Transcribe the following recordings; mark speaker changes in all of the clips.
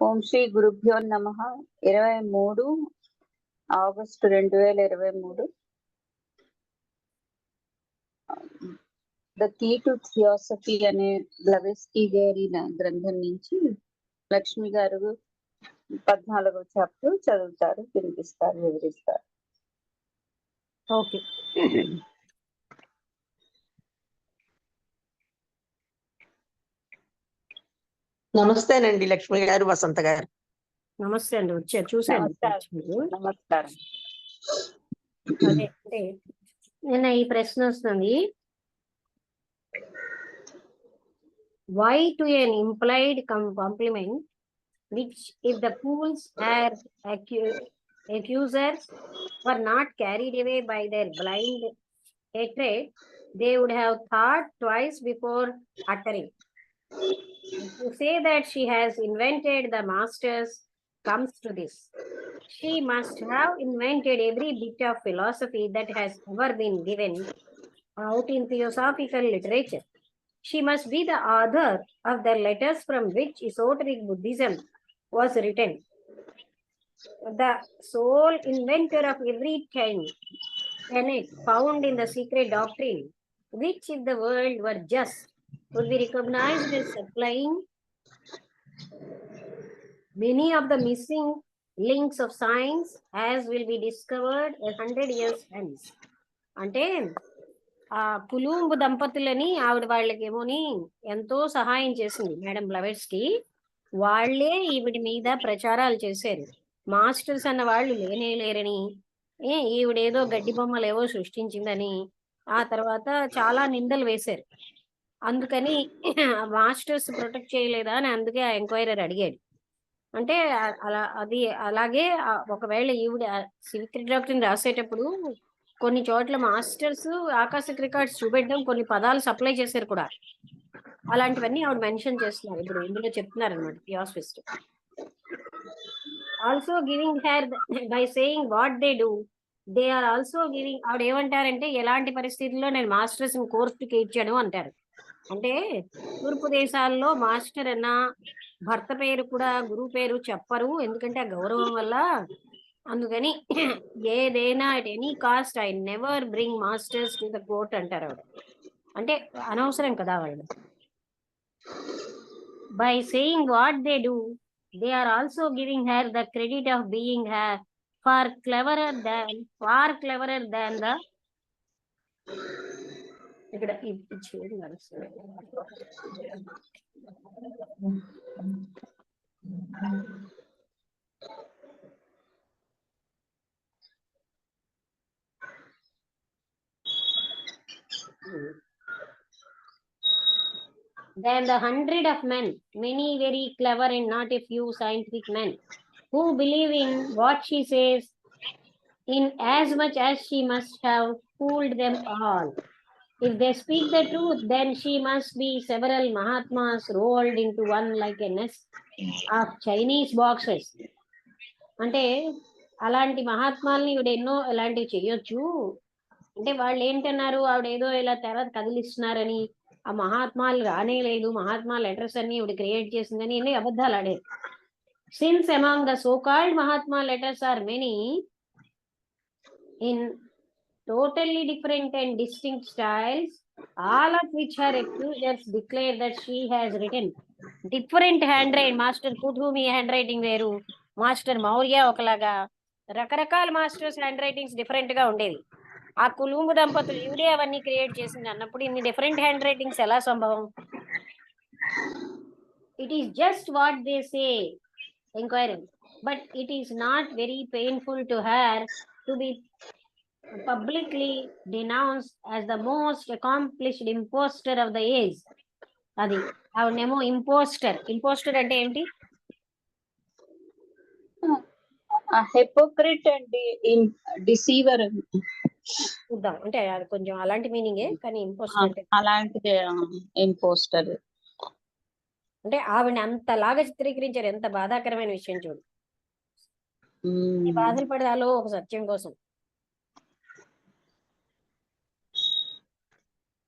Speaker 1: ఓం శ్రీ గురుభ్యో నమః. 23 August 2023. The key to theosophy అనే బ్లవెస్కీ గారి గ్రంథం నుంచి లక్ష్మి గారు 14వ చాప్టర్ చదువుతారు, వినిపిస్తారు, వివరిస్తారు.
Speaker 2: ఓకే.
Speaker 3: నమస్తేనండి లక్ష్మి గారు, వసంత గారు.
Speaker 2: నమస్తే అండి, వచ్చారు, చూసాను.
Speaker 1: నమస్కారం.
Speaker 2: అదే అంటే నిన్న ఈ ప్రశ్న వస్తుంది, why to an implied compliment which if the fools are accusers were not carried away by their blind hatred, they would have thought twice before uttering. To say that she has invented the masters comes to this: she must have invented every bit of philosophy that has ever been given out in theosophical literature. She must be the author of the letters from which esoteric Buddhism was written, the sole inventor of every tenet found in the secret doctrine, which if the world were just would be recognized as supplying many of the missing links of science, as will be discovered 100 years hence. అంటే ఆ కులుంబు దంపతులని ఆవిడ వాళ్ళకేమోని ఎంతో సహాయం చేసింది madam బ్లవెట్స్కి. వాళ్లే ఈవిడి మీద ప్రచారాలు చేశారు. మాస్టర్స్ అన్న వాళ్ళు లేనే లేరని, ఈవిడేదో గడ్డి బొమ్మలు ఏవో సృష్టించిందని, ఆ తర్వాత చాలా నిందలు వేశారు. అందుకని మాస్టర్స్ ప్రొటెక్ట్ చేయలేదా అని అందుకే ఆ ఎంక్వైరర్ అడిగాడు. అంటే అలాగే ఒకవేళ ఈవిడ సీక్రెట్ డాక్టరీని రాసేటప్పుడు కొన్ని చోట్ల మాస్టర్స్ ఆకాశిక్ రికార్డ్స్ చూపెట్టడం, కొన్ని పదాలు సప్లై చేశారు కూడా. అలాంటివన్నీ ఆవిడ మెన్షన్ చేస్తున్నారు, ఇప్పుడు ఇందులో చెప్తున్నారు అనమాట theosophist. Also giving her by saying what they do, they are also giving. ఆవిడ ఏమంటారంటే, ఎలాంటి పరిస్థితుల్లో నేను మాస్టర్స్ కోర్టుకి ఇచ్చాను అంటారు. అంటే తూర్పు దేశాల్లో మాస్టర్ అన్న భర్త పేరు కూడా గురువు పేరు చెప్పరు, ఎందుకంటే ఆ గౌరవం వల్ల. అందుకని ఏదైనా at any cost I never bring masters to the court అంటారు ఆవిడ. అంటే అనవసరం కదా వాళ్ళు. By saying what they do, they are also giving her the credit of being her far cleverer than the. ఇక్కడ ఇచ్చేది నడుస్తుంది. Than the 100 of men, many very clever and not a few scientific men, who believe in what she says, in as much as she must have fooled them all. If they speak the truth, then she must be several Mahatmas rolled into one like a nest of Chinese boxes. అంటే అలాంటి మహాత్మాల్ని ఇవిడ ఎన్నో ఇలాంటివి చెయ్యొచ్చు. అంటే వాళ్ళు ఏంటన్నారు, ఆవిడ ఏదో ఇలా తెర కదిలిస్తున్నారని, ఆ మహాత్మాలు రానే లేదు, మహాత్మా లెటర్స్ అన్ని ఇవిడ క్రియేట్ చేసిందని ఎన్ని అబద్ధాలు ఆడారు. Since among the so called Mahatma letters are many in totally different and distinct styles, all of which her accusers declare that she has written. Different handwriting, master Kuthumi hand writing వేరు, master Maurya ఒకలాగా, రకరకాల masters hand writings different గా ఉండేవి. ఆ కులుంబు దంపతులు ఈవిడే అవన్నీ create చేసింది అన్నప్పుడు ఇన్ని డిఫరెంట్ హ్యాండ్ రైటింగ్స్ ఎలా సంభవం? It is just what they say enquiring, but it is not very painful to her to be publicly denounced as the most accomplished imposter of the age. అది ఆవిడనేమో impostor అంటే ఏంటి?
Speaker 1: Hypocrite and deceiver
Speaker 2: చూద్దాం. అంటే అది కొంచెం అలాంటి మీనింగే, కానీ impostor అంటే
Speaker 1: అలాంటిదే. ఇంపోస్టర్
Speaker 2: అంటే ఆవిడని అంతలాగా చిత్రీకరించారు. ఎంత బాధాకరమైన విషయం చూడు. బాధలు పడాలో ఒక సత్యం కోసం.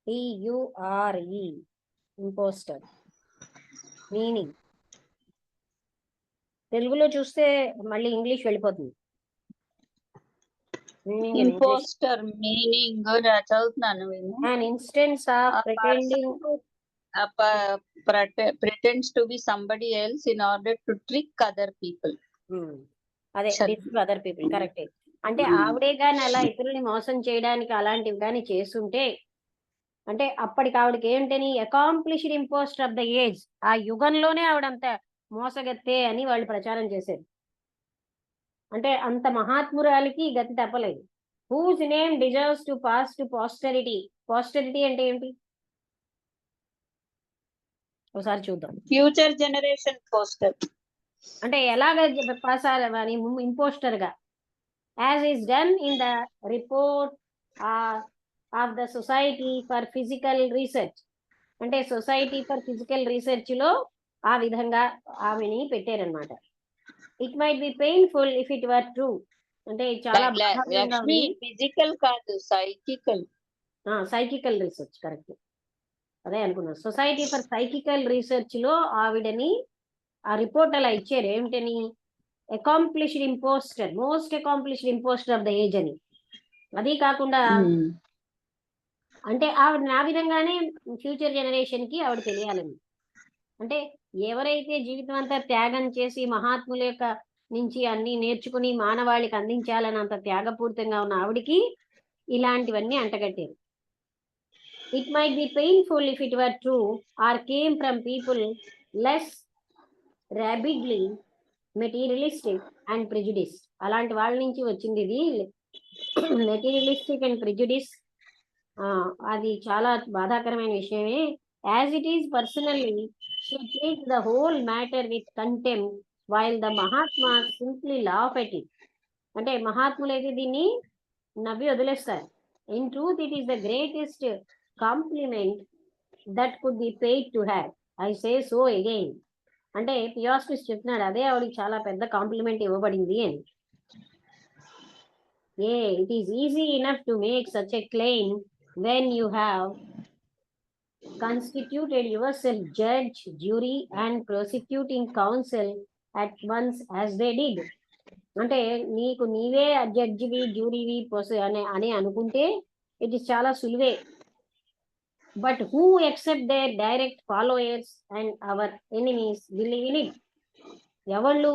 Speaker 2: TURE ఇంపోస్టర్ మీనింగ్ తెలుగులో చూస్తే మళ్ళీ ఇంగ్లీష్ వెళ్ళిపోతుంది. మీనింగ్
Speaker 1: ఇంపోస్టర్ మీనింగ్ చదువుతున్నాను నేను.
Speaker 2: an instance of pretending
Speaker 1: pretends to be somebody else in order to trick other people.
Speaker 2: అదే
Speaker 1: Sure.
Speaker 2: అదర్ పీపుల్ కరెక్టే. అంటే
Speaker 1: Hmm.
Speaker 2: ఆవిడే కానీ అలా ఇతరుల్ని మోసం చేయడానికి అలాంటివి కానీ చేస్తుంటే అంటే అప్పటికి ఆవిడకి ఏంటని accomplished impostor of the age, ఆ యుగంలోనే ఆవిడంత మోసగత్తే అని వాళ్ళు ప్రచారం చేశారు. అంటే అంత మహాత్మురాలికి గతి తప్పలేదు. Whose name deserves to pass to posterity. Posterity అంటే ఏంటి ఒకసారి చూద్దాం.
Speaker 1: Future generation poster.
Speaker 2: అంటే ఎలాగ పాస్ అవ్వాలి ఇంపోస్టర్ గా, as is done in the report of the society for physical research. అంటే సొసైటీ ఫర్ ఫిజికల్ రీసెర్చ్ లో ఆ విధంగా ఆమెని పెట్టారనమాట. It might be painful if it were true. అంటే చాలా
Speaker 1: లక్ష్మి ఫిజికల్ కాదు, సైకికల్.
Speaker 2: సైకికల్ రీసెర్చ్ కరెక్ట్, అదే అనుకున్నా. సొసైటీ ఫర్ సైకికల్ రీసెర్చ్ లో ఆవిడని ఆ రిపోర్ట్ అలా ఇచ్చారు. ఏమిటని? Accomplished impostor, most accomplished impostor of the age అని. అది కాకుండా అంటే ఆవిడ ఆ విధంగానే ఫ్యూచర్ జనరేషన్ కి ఆవిడ తెలియాలని, అంటే ఎవరైతే జీవితం అంతా త్యాగం చేసి మహాత్ముల యొక్క నుంచి అన్ని నేర్చుకుని మానవాళికి అందించాలని అంత త్యాగపూరితంగా ఉన్న ఆవిడికి ఇలాంటివన్నీ అంటగట్టారు. It might be painful if it were true or came from people less rabidly materialistic and prejudice. అలాంటి వాళ్ళ నుంచి వచ్చింది ఇది. మెటీరియలిస్టిక్ అండ్ ప్రిజుడిస్ అది చాలా బాధాకరమైన విషయమే. As it is personally she treats the whole matter with contempt while the Mahatma simply laugh at it. అంటే మహాత్ములు అయితే దీన్ని నవ్వి వదిలేస్తారు. In truth it is the greatest compliment that could be paid to have. I say so again. అంటే theosophist చెప్తున్నాడు అదే ఆవిడకి చాలా పెద్ద కాంప్లిమెంట్ ఇవ్వబడింది అని. It is easy enough to make such a claim when you have constituted yourself judge, jury and prosecuting counsel at once as they did. అంటే నీకు నీవే జడ్జివి జ్యూరీవి అని అనుకుంటే ఇట్ ఇస్ చాలా సులువే. But who except their direct followers and our enemies believe in it. ఎవళ్ళు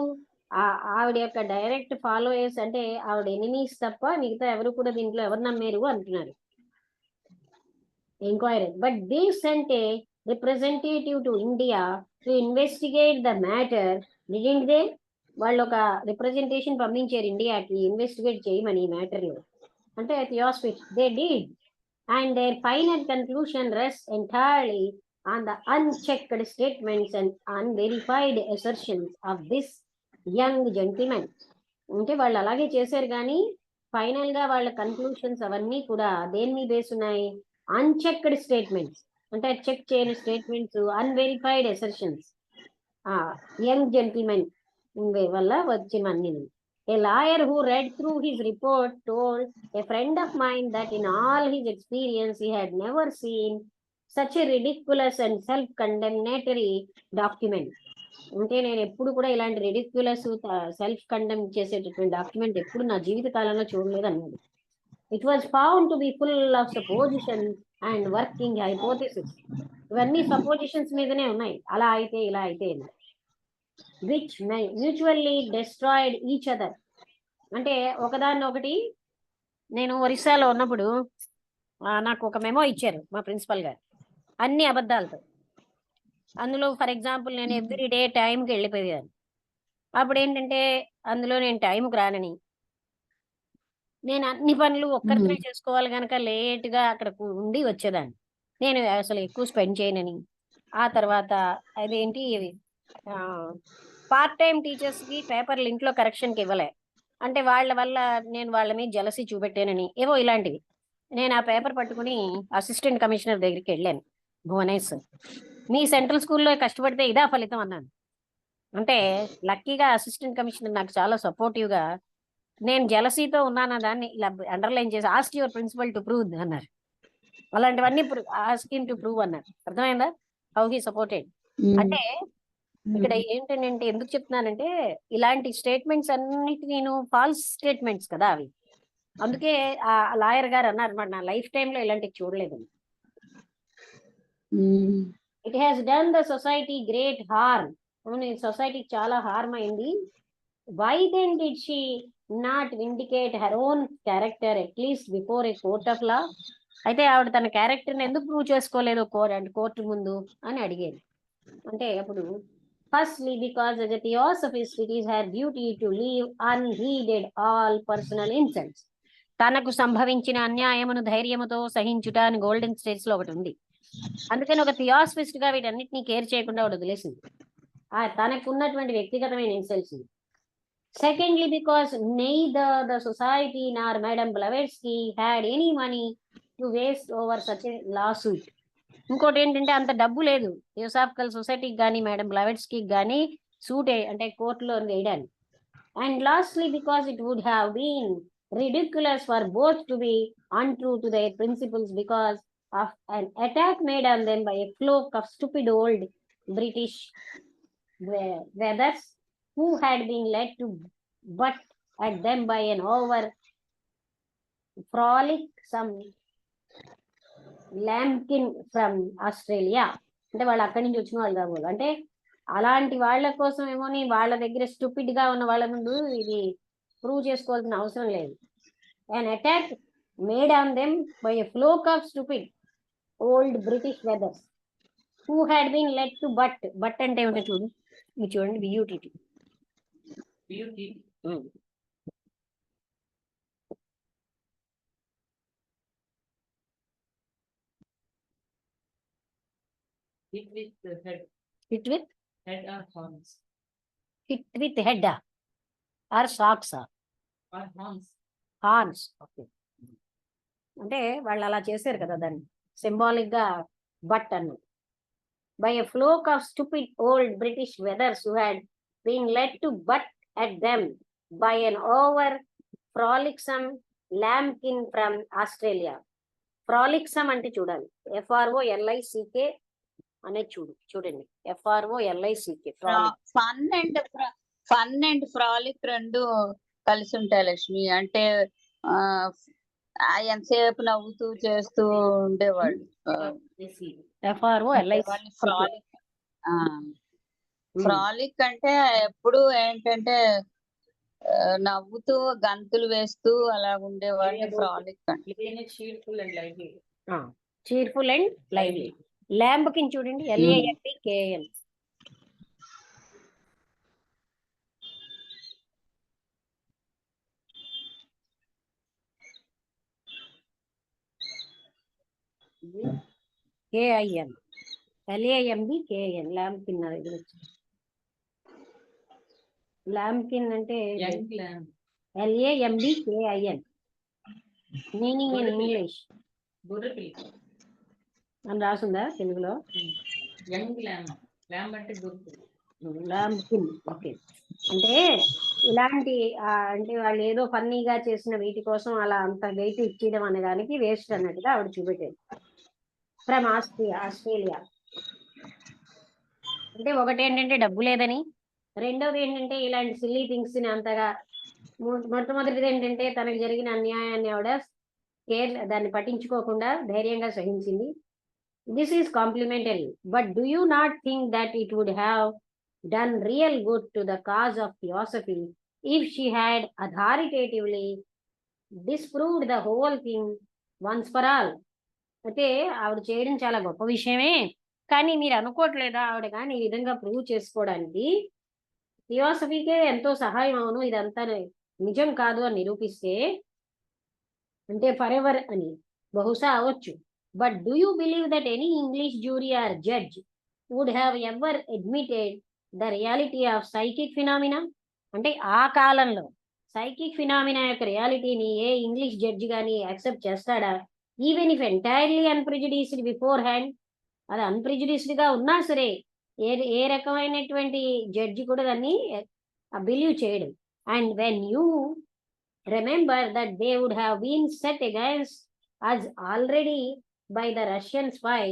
Speaker 2: ఆవిడ యొక్క డైరెక్ట్ ఫాలోయర్స్ అంటే ఆవిడ ఎనిమీస్ తప్ప మిగతా ఎవరు కూడా దీంట్లో ఎవరు నమ్మేరు అంటున్నారు. Inquired, but they sent a representative to India to investigate the matter, didn't they? వాళ్ళు ఒక రిప్రజెంటేషన్ పంపించారు ఇండియాకి ఇన్వెస్టిగేట్ చేయమని ఈ మ్యాటర్ లో. అంటే theosophist they did and their final conclusion rest entirely on the unchecked statements and unverified assertions of this young gentlemen. అంటే వాళ్ళు అలాగే చేశారు కానీ ఫైనల్ గా వాళ్ళ కన్క్లూషన్స్ అవన్నీ కూడా దేని మీద బేస్ ఉన్నాయి? అన్చెక్డ్ స్టేట్మెంట్స్ అంటే చెక్ చేయని statements, unverified assertions. Young gentlemen వల్ల వచ్చినవన్నీ. A lawyer who read through his report told a friend of mine that in all his experience he had never seen such a ridiculous and self condemnatory document. అంటే నేను ఎప్పుడు కూడా ఇలాంటి ridiculous self condemn చేసేటటువంటి document ఎప్పుడు నా జీవిత కాలంలో చూడలేదు అన్నాడు. It was found to be full of suppositions and working hypotheses. ఇవన్నీ సపోజిషన్స్ మీదనే ఉన్నాయి, అలా అయితే ఇలా అయితే, which mutually destroyed each other. అంటే ఒకదాన్ని ఒకటి. నేను ఒరిస్సాలో ఉన్నప్పుడు నాకు ఒక మెమో ఇచ్చారు మా ప్రిన్సిపల్ గారు అన్ని అబద్ధాలతో. అందులో ఫర్ ఎగ్జాంపుల్ నేను ఎవ్రీ డే టైంకి వెళ్ళిపోయాను. అప్పుడు ఏంటంటే అందులో నేను టైంకి రానని, నేను అన్ని పనులు ఒక్కరినే చేసుకోవాలి కనుక లేట్గా అక్కడ ఉండి వచ్చేదాన్ని. నేను అసలు ఎక్కువ స్పెండ్ చేయనని. ఆ తర్వాత అదేంటి పార్ట్ టైం టీచర్స్కి పేపర్లు ఇంట్లో కరెక్షన్కి ఇవ్వలే అంటే వాళ్ళ వల్ల నేను వాళ్ళ మీద జలసి చూపెట్టానని ఏవో ఇలాంటివి. నేను ఆ పేపర్ పట్టుకుని అసిస్టెంట్ కమిషనర్ దగ్గరికి వెళ్ళాను. భువనేశ్వర్, మీ సెంట్రల్ స్కూల్లో కష్టపడితే ఇదా ఫలితం అన్నాను. అంటే లక్కీగా అసిస్టెంట్ కమిషనర్ నాకు చాలా సపోర్టివ్గా నేను జలసీతో ఉన్నానా దాన్ని ఇలా అండర్లైన్ చేసి ask your principal to prove అన్నారు. అలాంటివన్నీ ఆస్క్ హిమ్ టు ప్రూవ్ అన్నారు. అర్థమైందా? How he supported. అంటే ఇక్కడ ఏంటంటే ఎందుకు చెప్తున్నానంటే ఇలాంటి స్టేట్మెంట్స్ అన్నిటి నేను ఫాల్స్ స్టేట్మెంట్స్ కదా అవి. అందుకే ఆ లాయర్ గారు అన్నారు అన్నమాట, నా లైఫ్ టైంలో ఇలాంటివి చూడలేదు. It has done the society great harm. సొసైటీకి చాలా హార్మ్ అయింది. Why then did she not vindicate her own character at least before a court of law? అయితే ఆవిడ తన క్యారెక్టర్ని ఎందుకు ప్రూవ్ చేసుకోలేదు కోర్టు ముందు అని అడిగేది. అంటే అప్పుడు firstly because as a theosophist it is her duty to leave unheeded all personal insults. తనకు సంభవించిన అన్యాయమును ధైర్యముతో సహించుట అని గోల్డెన్ స్టేట్స్ లో ఒకటి ఉంది. అందుకని ఒక థియాసఫిస్ట్ గా వీటన్నిటిని కేర్ చేయకుండా ఆవిడ వదిలేసింది తనకు ఉన్నటువంటి వ్యక్తిగతమైన insults. Secondly because neither the society nor madam Blavatsky had any money to waste over such a lawsuit. ఇంకోటి ఏంటంటే అంత డబ్బు లేదు థియోసాఫికల్ సొసైటీకి కానీ మేడం బ్లవెట్స్కి కానీ సూట్ అంటే కోర్టులో వేయడానికి. And lastly because it would have been ridiculous for both to be untrue to their principles because of an attack made on them by a flock of stupid old British weathers who had been led to butt at them by an over frolicsome Lankin from Australia. అంటే వాళ్ళు అక్కడి నుంచి వచ్చిన వాళ్ళు కాబోలు. అంటే అలాంటి వాళ్ళ కోసం ఏమోని వాళ్ళ దగ్గర స్టూపిడ్ గా ఉన్న వాళ్ళ ముందు ఇది ప్రూవ్ చేసుకోవాల్సిన అవసరం లేదు. And attack made on them by a flock of stupid old British wethers who had been led to but అంటే ఏమిటో మీరు చూడండి, బియూటీటీ.
Speaker 4: Hit with the head.
Speaker 2: Hit with
Speaker 4: Head or horns.
Speaker 2: hit with head or socks
Speaker 4: Or horns.
Speaker 2: Horns. Okay, అంటే వాళ్ళు అలా చేశారు కదా దాన్ని సింబాలిక్ గా బట్ అన్నది. By a flock of stupid old British wethers who had been led to butt at them by an over frolicsome Lankin from Australia. Frolicsome అంటే చూడాలి, FROLICK అనేది చూడండి, FROLICK.
Speaker 1: ఫన్ అండ్ ఫ్రాలిక్ రెండు కలిసి ఉంటాయి లక్ష్మి. అంటే ఎంతసేపు నవ్వుతూ చేస్తూ ఉండేవాళ్ళు. ఫ్రాలిక్ ఫ్రాలిక్ అంటే ఎప్పుడు ఏంటంటే నవ్వుతూ గంతులు వేస్తూ అలా ఉండేవాళ్ళు ఫ్రాలిక్ అంటే.
Speaker 2: Cheerful and lively. ల్యాంబ్ కింద చూడండి, LAMBKN. KIN LAMBKN ల్యాంబ్కిన్. ల్యాంబ్కిన్ అంటే LAMBKIN మీనింగ్ ఇన్ ఇంగ్లీష్ అని రాసుందా తెలుగులో? ల్యాంబ్కిన్. ఓకే, అంటే ఇలాంటి అంటే వాళ్ళు ఏదో ఫన్నీగా చేసిన వీటి కోసం అలా అంత వెయిట్ ఇచ్చేయడం అనే దానికి వేస్ట్ అన్నట్టుగా ఆవిడ చూపెట్టేది. ఫ్రమ్ ఆస్ట్రేలియా అంటే ఒకటి ఏంటంటే డబ్బు లేదని, రెండోది ఏంటంటే ఇలాంటి సిల్లీ థింగ్స్ ని అంతగా, మొట్టమొదటిది ఏంటంటే తనకు జరిగిన అన్యాయాన్ని ఆవిడ దాన్ని పట్టించుకోకుండా ధైర్యంగా సహించింది. This is complimentary, but do you not think that it would have done real good to the cause of theosophy if she had authoritatively disproved the whole thing once for all? అయితే ఆవిడ చేయడం చాలా గొప్ప విషయమే, కానీ మీరు అనుకోవట్లేదా ఆవిడ కానీ ఈ విధంగా ప్రూవ్ చేసుకోవడానికి థియోసఫీకే ఎంతో సహాయం అవును ఇదంతా నిజం కాదు అని నిరూపిస్తే, అంటే ఫర్ ఎవర్ అని బహుశా అవ్వచ్చు. But do you believe that any English jury or judge would have ever admitted the reality of psychic phenomena? అంటే ఆ కాలంలో సైకిక్ ఫినామినా యొక్క రియాలిటీని ఏ ఇంగ్లీష్ జడ్జి కానీ యాక్సెప్ట్ చేస్తాడా? Even if entirely unprejudiced beforehand, అది unprejudiced గా ఉన్నా సరే ఏ రకమైనటువంటి జడ్జి కూడా దాన్ని బిలీవ్ చేయడం. And when you remember that they would have been set against as already by the Russian spy,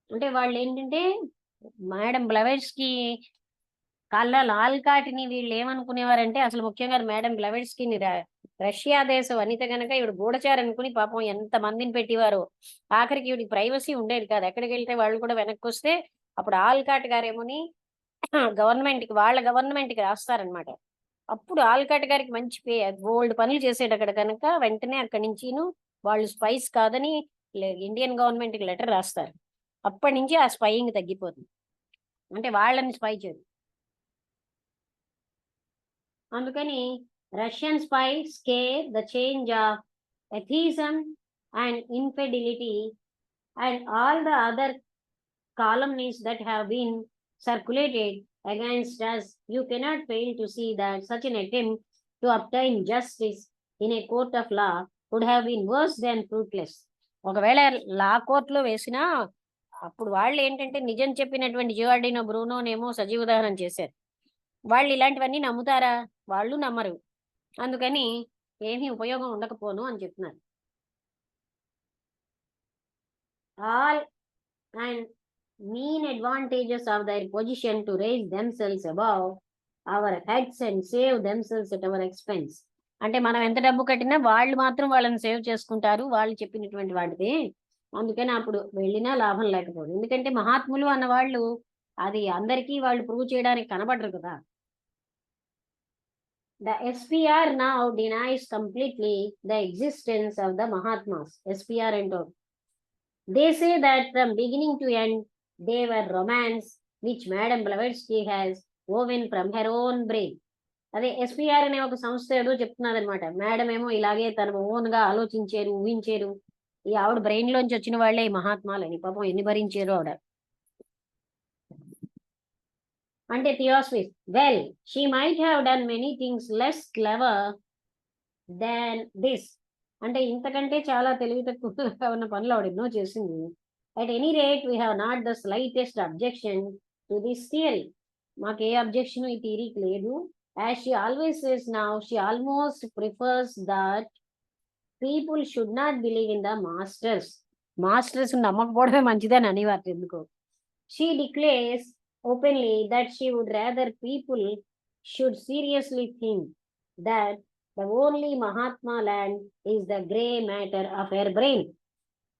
Speaker 2: అంటే వాళ్ళు ఏంటంటే మేడం బ్లవెట్స్కి కళ్ళ ఆల్కాటిని వీళ్ళు ఏమనుకునేవారంటే అసలు ముఖ్యంగా మేడం బ్లవెట్స్కి రష్యా దేశ వనిత గనక ఈవిడ గూఢచారి అనుకుని పాపం ఎంత మందిని పెట్టేవారు. ఆఖరికి ఈవిడికి ప్రైవసీ ఉండేది కాదు. ఎక్కడికి వెళ్తే వాళ్ళు కూడా వెనక్కి వస్తే అప్పుడు ఆల్కాట్ గారేమోని వాళ్ళ గవర్నమెంట్ కి రాస్తారనమాట. అప్పుడు ఆల్కాట్ గారికి మంచి గోల్డ్ పనులు చేసేట అక్కడ కనుక వెంటనే అక్కడి నుంచిను వాళ్ళు స్పైస్ కాదని ఇండియన్ గవర్నమెంట్ కి లెటర్ రాస్తారు. అప్పటి నుంచి ఆ స్పైయింగ్ తగ్గిపోతుంది, అంటే వాళ్ళని స్పై చేయదు. అందుకని Russian spy scare the charge of atheism and infidelity and all the other calumnies that have been circulated against us. You cannot fail to see that such an attempt to obtain justice in a court of law would have been worse than fruitless. ఒకవేళ లా కోర్టులో వేసినా అప్పుడు వాళ్ళు ఏంటంటే నిజం చెప్పినటువంటి జియోర్డినో బ్రూనోనేమో సజీవదహనం చేశారు. వాళ్ళు ఇలాంటివన్నీ నమ్ముతారా? వాళ్ళు నమ్మరు. అందుకని ఏమీ ఉపయోగం ఉండకపోను అని చెప్తున్నారు. All and mean advantages of their position to raise themselves above our heads and save themselves at our expense. అంటే మనం ఎంత డబ్బు కట్టినా వాళ్ళు మాత్రం వాళ్ళని సేవ్ చేసుకుంటారు వాళ్ళు చెప్పినటువంటి వాటిది. అందుకని అప్పుడు వెళ్ళినా లాభం లేకపోదు. ఎందుకంటే మహాత్ములు అన్న వాళ్ళు అది అందరికీ వాళ్ళు ప్రూవ్ చేయడానికి కనబడరు కదా. The SPR now denies completely the existence of the Mahatmas. SPR and all. They say that from beginning to end they were romance which Madam Blavatsky has woven from her own brain. అదే SPR అనే ఒక సంస్థ ఏదో చెప్తున్నది అనమాట. Madam ఏమో ఇలాగే తన ఓన్ గా ఆలోచించారు, ఊహించారు. ఈ ఆవిడ బ్రెయిన్ లోంచి వచ్చిన వాళ్ళే ఈ మహాత్మాలని. పాపం ఎన్ని భరించారు ఆవిడ. అంటే theosophist, well she might have done many things less clever than this. అంటే ఇంతకంటే చాలా తెలివి తక్కువగా ఉన్న పనులు ఆవిడ ఎన్నో చేసింది. At any rate, we have not the slightest objection to this theory. మాకు ఏ అబ్జెక్షన్ ఈ థియరీకి లేదు. As she always says now, she almost prefers that people should not believe in the masters. Masters నమ్మకపోవడమే మంచిదని అనేవారు ఎందుకో. She declares openly that she would rather people should seriously think that the only Mahatma land is the grey matter of her brain.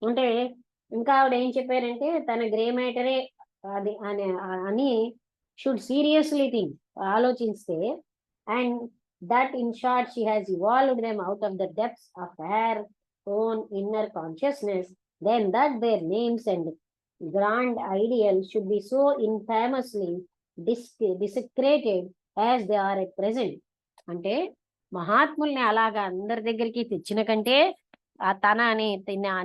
Speaker 2: అంటే ఇంకా ఆవిడ ఏం చెప్పారంటే తన గ్రే మ్యాటరే అది అని షుడ్ సీరియస్లీ థింక్ ఆలోచిస్తే, and that in short she has evolved them out of the depths of her own inner consciousness, then that their names and grand ideal should be so infamously desecrated as they are at present. అంటే మహాత్ముల్ని అలాగా అందరి దగ్గరికి తెచ్చిన కంటే ఆ తన అని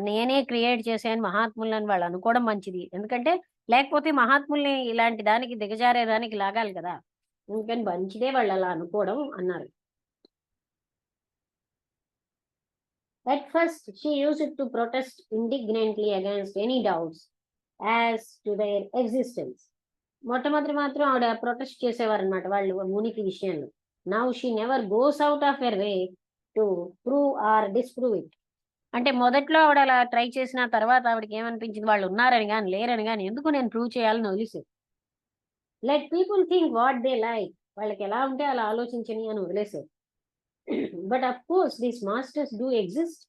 Speaker 2: నేనే క్రియేట్ చేశాను మహాత్ములని వాళ్ళు అనుకోవడం మంచిది. ఎందుకంటే లేకపోతే మహాత్ముల్ని ఇలాంటి దానికి దిగజారేదానికి లాగాలి కదా. అందుకని మంచిదే వాళ్ళు అలా అనుకోవడం అన్నారు. At first she used to protest indignantly against any doubts as to their existence. మొట్టమొదటి మాత్రం ఆవిడ ప్రొటెస్ట్ చేసేవారు అనమాట వాళ్ళు మునికి విషయంలో. Now she never goes out of her way to prove or disprove it. అంటే మొదట్లో ఆవిడ అలా ట్రై చేసిన తర్వాత ఆవిడకి ఏమనిపించింది, వాళ్ళు ఉన్నారని కానీ లేరని కానీ ఎందుకు నేను ప్రూవ్ చేయాలని వదిలేసారు. Let people think what they like, వాళ్ళకి ఎలా ఉంటే అలా ఆలోచించని అని వదిలేసారు. But of course these masters do exist.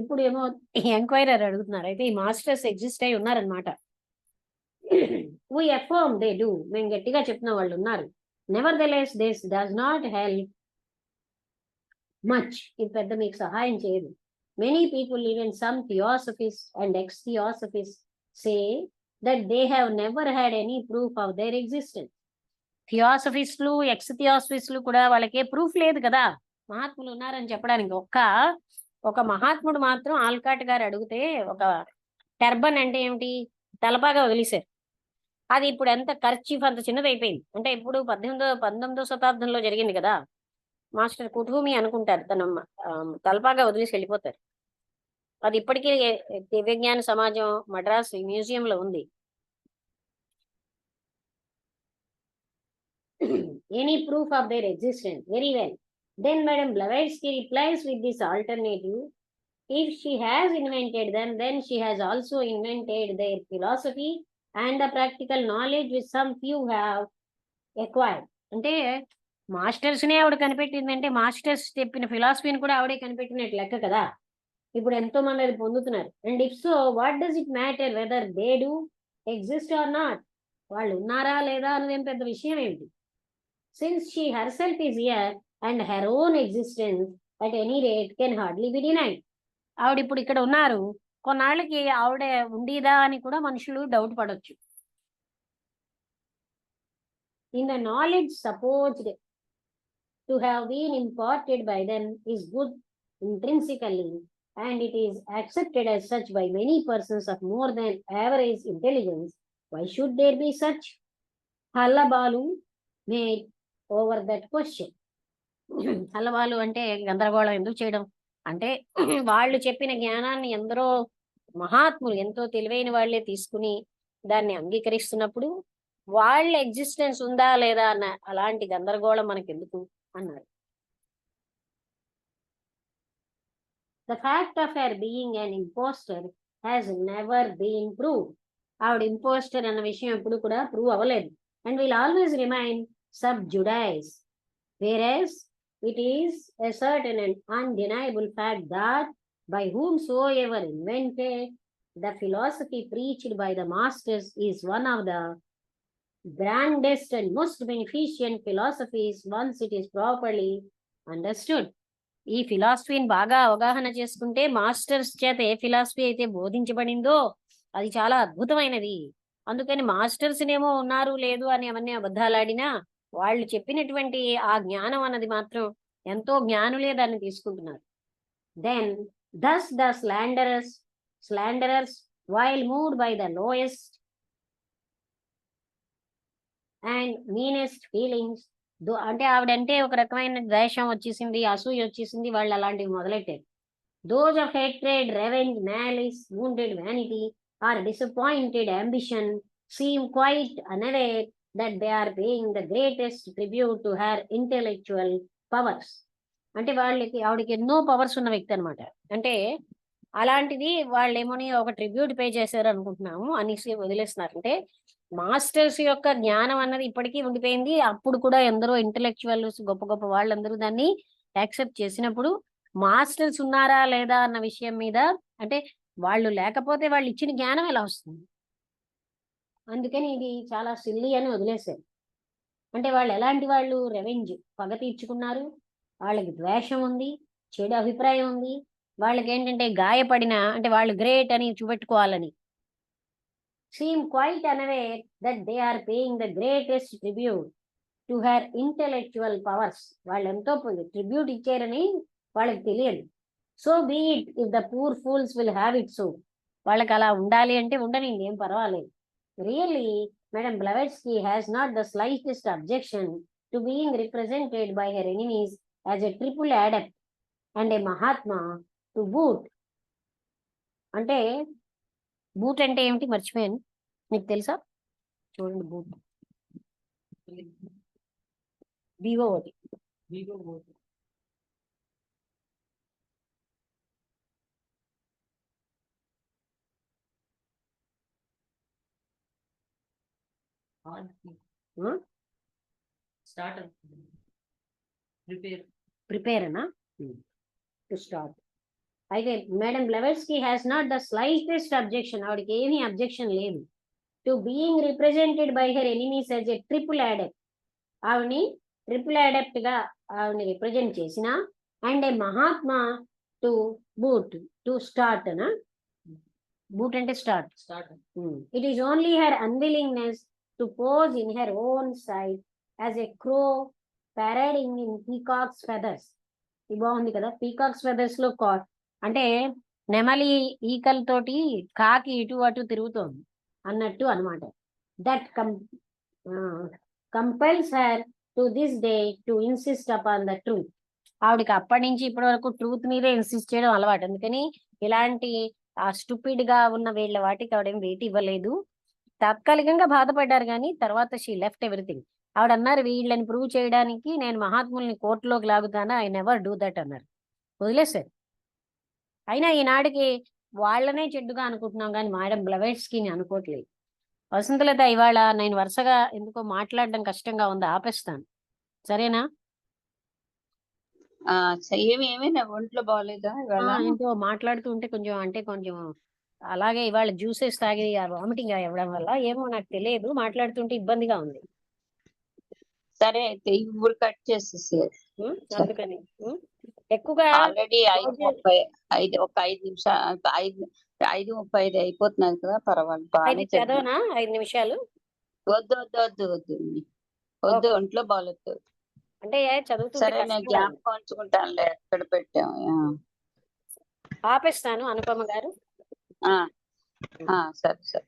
Speaker 2: ఇప్పుడు ఏమో ఎంక్వైరర్ అడుగుతున్నారు, అయితే ఈ మాస్టర్స్ ఎగ్జిస్ట్ అయి ఉన్నారనమాట. వీ అఫర్మ్ దే డూ, మేము గట్టిగా చెప్తున్న వాళ్ళు ఉన్నారు. Never the less this does not help much, ఇది పెద్ద మీకు సహాయం చేయదు. Many people, even some theosophists and ex-theosophists, say that they have never had any proof of their existence. థియోసఫిస్టులు ఎక్స్-థియోసఫిస్టులు కూడా వాళ్ళకే ప్రూఫ్ లేదు కదా మహాత్ములు ఉన్నారని చెప్పడానికి. ఒక మహాత్ముడు మాత్రం ఆల్కాట్ గారు అడిగితే ఒక టర్బన్ అంటే ఏమిటి, తలపాగా వదిలేశారు. అది ఇప్పుడు ఎంత కర్చీఫ్ అంత చిన్నది అయిపోయింది. అంటే ఇప్పుడు 19వ శతాబ్దంలో జరిగింది కదా. మాస్టర్ కుటూమి అనుకుంటారు, తన తలపాగా వదిలేసి వెళ్ళిపోతారు. అది ఇప్పటికీ దివ్యజ్ఞాన సమాజం మద్రాస్ మ్యూజియంలో ఉంది. Any proof of their existence, very well. Then madam Blavatsky replies with this alternative, if she has invented them, then she has also invented their philosophy and the practical knowledge which some few have acquired. అంటే masters నే ఆవిడ కనిపెట్టిందంటే masters చెప్పిన ఫిలాసఫీని కూడా ఆవిడే కనిపెట్టినట్టు లెక్క కదా. ఇప్పుడు ఎంతో మంది అది పొందుతున్నారు. And if so what does it matter whether they do exist or not? వాళ్ళు ఉన్నారా లేదా అనేది ఏం పెద్ద విషయం ఏంటి? Since she herself is here and her own existence at any rate can hardly be denied. ఆవిడ ఇప్పుడు ఇక్కడ ఉన్నారు, కొన్నాళ్ళకి ఆవిడ ఉండేదా అని కూడా మనుషులు డౌట్ పడవచ్చు. In the knowledge supposed to have been imparted by them is good intrinsically and it is accepted as such by many persons of more than average intelligence, why should there be such hallabaloo made over that question? హల్లబాలు అంటే గందరగోళం ఎందుకు చేయడం అంటే వాళ్ళు చెప్పిన జ్ఞానాన్ని ఎందరో మహాత్ములు ఎంతో తెలివైన వాళ్ళే తీసుకుని దాన్ని అంగీకరిస్తున్నప్పుడు వాళ్ళ ఎగ్జిస్టెన్స్ ఉందా లేదా అన్న అలాంటి గందరగోళం మనకెందుకు అన్నారు. The fact of her being an imposter has never been proved. ఆవిడ ఇంపోస్టర్ అన్న విషయం ఎప్పుడు కూడా ప్రూవ్ అవ్వలేదు. And will always remain sub judice. Whereas it is a certain and undeniable fact that by whomsoever invented, the philosophy preached by the masters is one of the grandest and most beneficent philosophies once it is properly understood. ఈ ఫిలాసఫీని బాగా అవగాహన చేసుకుంటే masters చేత ఏ philosophy అయితే బోధించబడిందో అది చాలా అద్భుతమైనది. అందుకని మాస్టర్స్ నేమో ఉన్నారు లేదు అని అవన్నీ అబద్ధాలాడినా వాళ్ళు చెప్పినటువంటి ఆ జ్ఞానం అన్నది మాత్రం ఎంతో జ్ఞానులే దాన్ని తీసుకుంటున్నారు. Then thus the slanderers while moved by the lowest and meanest feelings, అంటే ఆవిడంటే ఒక రకమైన ద్వేషం వచ్చేసింది, అసూయ వచ్చేసింది, వాళ్ళు అలాంటివి మొదలెట్టారు. Those of hatred, revenge, malice, wounded vanity or disappointed ambition seem quite unaware that they are paying the greatest tribute to her intellectual powers. అంటే ఆవిడకి ఎన్నో పవర్స్ ఉన్న వ్యక్తి అనమాట. అంటే అలాంటిది వాళ్ళు ఏమని ఒక ట్రిబ్యూట్ పే చేశారు అనుకుంటున్నాము అనేసి వదిలేస్తున్నారు. అంటే మాస్టర్స్ యొక్క జ్ఞానం అన్నది ఇప్పటికీ ఉండిపోయింది. అప్పుడు కూడా ఎందరో ఇంటలెక్చువల్స్ గొప్ప గొప్ప వాళ్ళందరూ దాన్ని యాక్సెప్ట్ చేసినప్పుడు మాస్టర్స్ ఉన్నారా లేదా అన్న విషయం మీద అంటే వాళ్ళు లేకపోతే వాళ్ళు ఇచ్చిన జ్ఞానం ఎలా వస్తుంది? అందుకని ఇది చాలా సిల్లీ అని వదిలేశారు. అంటే వాళ్ళు ఎలాంటి వాళ్ళు? రెవెంజ్, పగ తీర్చుకున్నారు, వాళ్ళకి ద్వేషం ఉంది, చెడు అభిప్రాయం ఉంది, వాళ్ళకి ఏంటంటే గాయపడిన అంటే వాళ్ళు గ్రేట్ అని చూపెట్టుకోవాలని. seem quite unaware that they are paying the greatest tribute to her intellectual powers. వాళ్ళు ఎంతో ట్రిబ్యూట్ ఇచ్చారని వాళ్ళకి తెలియదు. So be it if the poor fools will have it so. వాళ్ళకి అలా ఉండాలి అంటే ఉండనిండి, ఏం పర్వాలేదు. Really, Madam Blavatsky has not the slightest objection to being represented by her enemies as a triple adept and a Mahatma to boot. అంటే boot అంటే ఏమిటి మర్చిపోయాను, మీకు తెలుసా? చూడండి, బూట్ BOOT.
Speaker 4: Start.
Speaker 2: Prepare అనా? To start. అయితే madam Blavatsky has not the slightest objection, ఆవిడకి ఏమీ అబ్జెక్షన్ లేదు, to being represented by her enemies as a triple adept. ఆవిడని ట్రిపుల్ అడెప్ట్ గా ఆవిడని రిప్రజెంట్ చేసిన and a Mahatma to boot, to start అనా? బూట్ అంటే start. It is only her unwillingness to pose in her own side as a crow parading in peacock's feathers. ఇది బాగుంది కదా, peacocks feathers లో అంటే నెమలి ఈకలతోటి కాకి ఇటు అటు తిరుగుతోంది అన్నట్టు అనమాట. That compels her to this day to insist upon the truth. ఆవిడకి అప్పటి నుంచి ఇప్పటి వరకు ట్రూత్ మీదే ఇన్సిస్ట్ చేయడం అలవాటు. అందుకని ఇలాంటి స్టూపిడ్ గా ఉన్న వీళ్ళ వాటికి ఆవిడేం వెయిట్ ఇవ్వలేదు. తాత్కాలికంగా బాధపడ్డారు కానీ తర్వాత షీ లెఫ్ట్ ఎవ్రీథింగ్. ఆవిడ అన్నారు, వీళ్ళని ప్రూవ్ చేయడానికి నేను మహాత్ముల్ని కోర్టులోకి లాగుతానా, ఐ నెవర్ డూ దట్ అన్నారు, వదిలేశారు. అయినా ఈనాడికి వాళ్ళనే చెడ్డుగా అనుకుంటున్నాం కానీ మేడం బ్లెవెట్స్కీని అనుకోవట్లేదు. వసంతలత ఇవాళ నేను వరుసగా ఎందుకో మాట్లాడడం కష్టంగా ఉంది, ఆపేస్తాను. సరేనా?
Speaker 1: ఏమైనా ఒంట్లో బాగాలేదా ఇవాళ?
Speaker 2: ఏంటో మాట్లాడుతూ ఉంటే కొంచెం అలాగే ఇవాళ జ్యూసెస్ తాగి వామిటింగ్ అవ్వడం వల్ల ఏమో నాకు తెలియదు, మాట్లాడుతుంటే ఇబ్బందిగా ఉంది.
Speaker 1: సరే అయితే ఇప్పుడు కట్ చేసేసి
Speaker 2: అందుకని ఎక్కువగా
Speaker 1: ఆల్రెడీ 5:35 ఒక 5 నిమిషాలు 5:35 అయిపోతున్నది కదా, పర్వాలేదు బాగానే చదివాను.
Speaker 2: చదవనా 5 నిమిషాలు?
Speaker 1: వద్దు వద్దు వద్దు వద్దు వద్దు, ఒంట్లో బాగాలేదు.
Speaker 2: అంటే చదువుతుంటే
Speaker 1: సరే నేను
Speaker 2: కష్టంగా ఉంది.
Speaker 1: జ్ఞాపకం ఉంచుకుంటానులే ఎక్కడ పెట్టాము.
Speaker 2: ఆపేస్తాను అనుపమ గారు.
Speaker 1: సరే సరే.